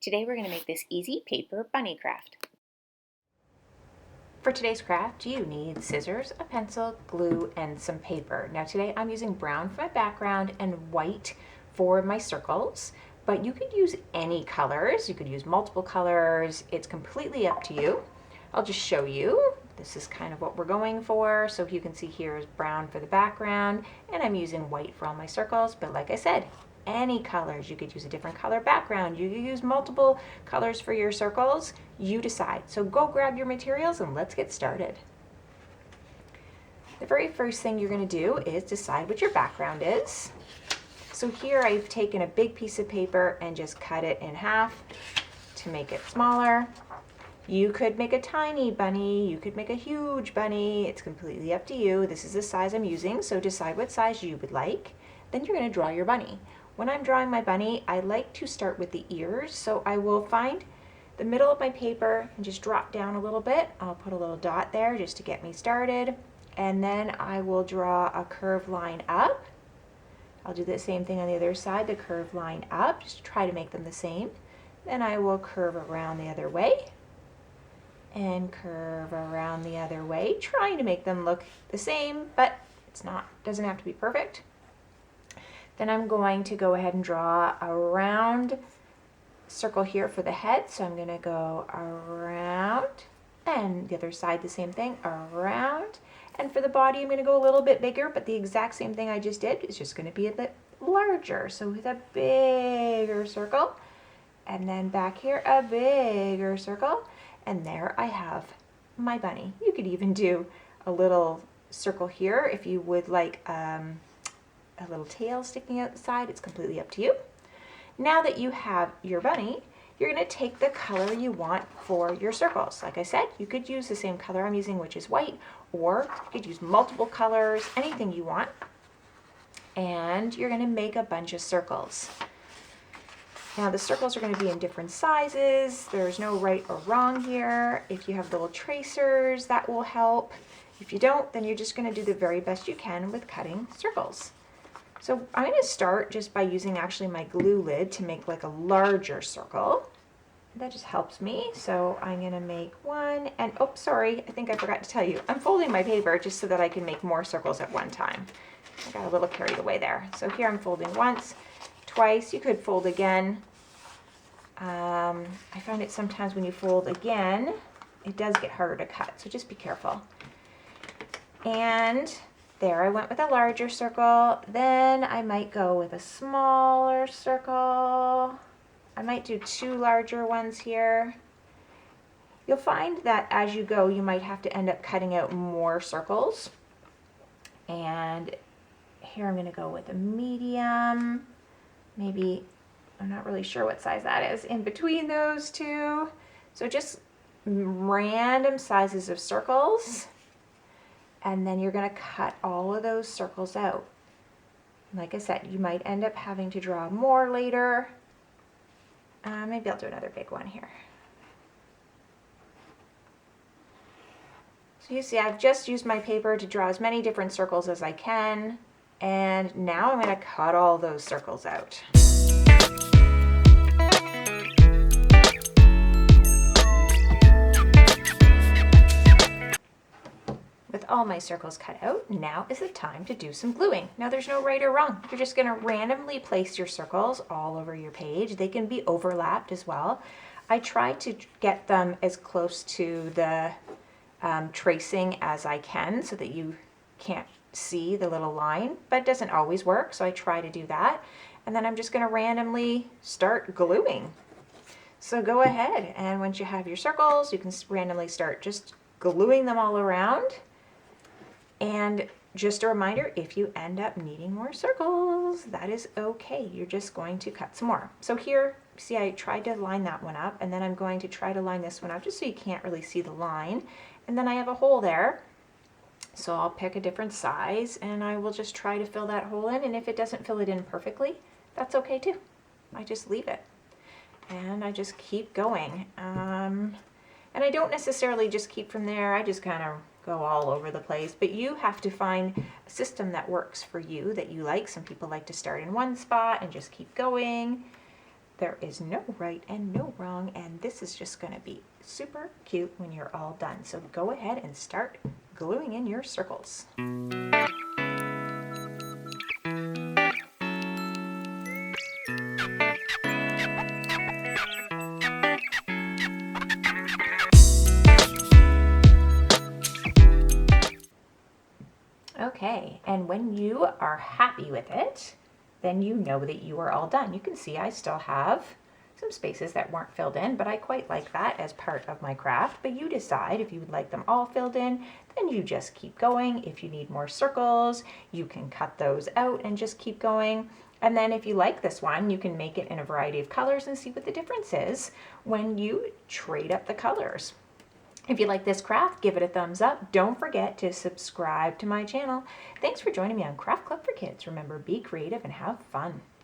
Today we're going to make this easy paper bunny craft. For today's craft, you need scissors, a pencil, glue, and some paper. Now today I'm using brown for my background and white for my circles, but you could use any colors. You could use multiple colors. It's completely up to you. I'll just show you. This is kind of what we're going for. So you can see here is brown for the background, and I'm using white for all my circles, but like I said, any colors. You could use a different color background. You could use multiple colors for your circles. You decide. So go grab your materials and let's get started. The very first thing you're going to do is decide what your background is. So here I've taken a big piece of paper and just cut it in half to make it smaller. You could make a tiny bunny, you could make a huge bunny. It's completely up to you. This is the size I'm using, so decide what size you would like. Then you're going to draw your bunny. When I'm drawing my bunny, I like to start with the ears, so I will find the middle of my paper and just drop down a little bit. I'll put a little dot there just to get me started, and then I will draw a curved line up. I'll do the same thing on the other side, the curved line up, just to try to make them the same. Then I will curve around the other way and curve around the other way, trying to make them look the same, but doesn't have to be perfect. Then I'm going to go ahead and draw a round circle here for the head. So I'm going to go around, and the other side the same thing, around. And for the body, I'm going to go a little bit bigger, but the exact same thing I just did is just going to be a bit larger. So with a bigger circle, and then back here, a bigger circle. And there I have my bunny. You could even do a little circle here if you would like a little tail sticking out the side. It's completely up to you. Now that you have your bunny, you're going to take the color you want for your circles. Like I said, you could use the same color I'm using, which is white, or you could use multiple colors, anything you want. And you're going to make a bunch of circles. Now the circles are going to be in different sizes. There's no right or wrong here. If you have little tracers, that will help. If you don't, then you're just going to do the very best you can with cutting circles. So I'm going to start just by using actually my glue lid to make like a larger circle. That just helps me. So I'm going to make one, and oh, sorry, I think I forgot to tell you, I'm folding my paper just so that I can make more circles at one time. I got a little carried away there. So here I'm folding once, twice. You could fold again. I find it sometimes when you fold again, it does get harder to cut, so just be careful. And there I went with a larger circle. Then I might go with a smaller circle. I might do two larger ones here. You'll find that as you go, you might have to end up cutting out more circles. And here I'm going to go with a medium. Maybe, I'm not really sure what size that is, in between those two. So just random sizes of circles. And then you're going to cut all of those circles out. Like I said, you might end up having to draw more later. Maybe I'll do another big one here. So you see, I've just used my paper to draw as many different circles as I can. And now I'm going to cut all those circles out. With all my circles cut out, now is the time to do some gluing. Now there's no right or wrong. You're just going to randomly place your circles all over your page. They can be overlapped as well. I try to get them as close to the tracing as I can so that you can't see the little line, but it doesn't always work, so I try to do that. And then I'm just going to randomly start gluing. So go ahead, and once you have your circles, you can randomly start just gluing them all around. And just a reminder, if you end up needing more circles, that is okay. You're just going to cut some more. So here, see, I tried to line that one up, and then I'm going to try to line this one up just so you can't really see the line. And then I have a hole there. So I'll pick a different size, and I will just try to fill that hole in. And if it doesn't fill it in perfectly, that's okay too. I just leave it. And I just keep going. And I don't necessarily just keep from there. I just kind of go all over the place, but you have to find a system that works for you, that you like. Some people like to start in one spot and just keep going. there is no right and no wrong, and this is just going to be super cute when you're all done. So go ahead and start gluing in your circles. Okay, and when you are happy with it, then you know that you are all done. You can see I still have some spaces that weren't filled in, but I quite like that as part of my craft. But you decide if you would like them all filled in, then you just keep going. If you need more circles, you can cut those out and just keep going. And then if you like this one, you can make it in a variety of colors and see what the difference is when you trade up the colors. If you like this craft, give it a thumbs up. Don't forget to subscribe to my channel. Thanks for joining me on Craft Club for Kids. Remember, be creative and have fun.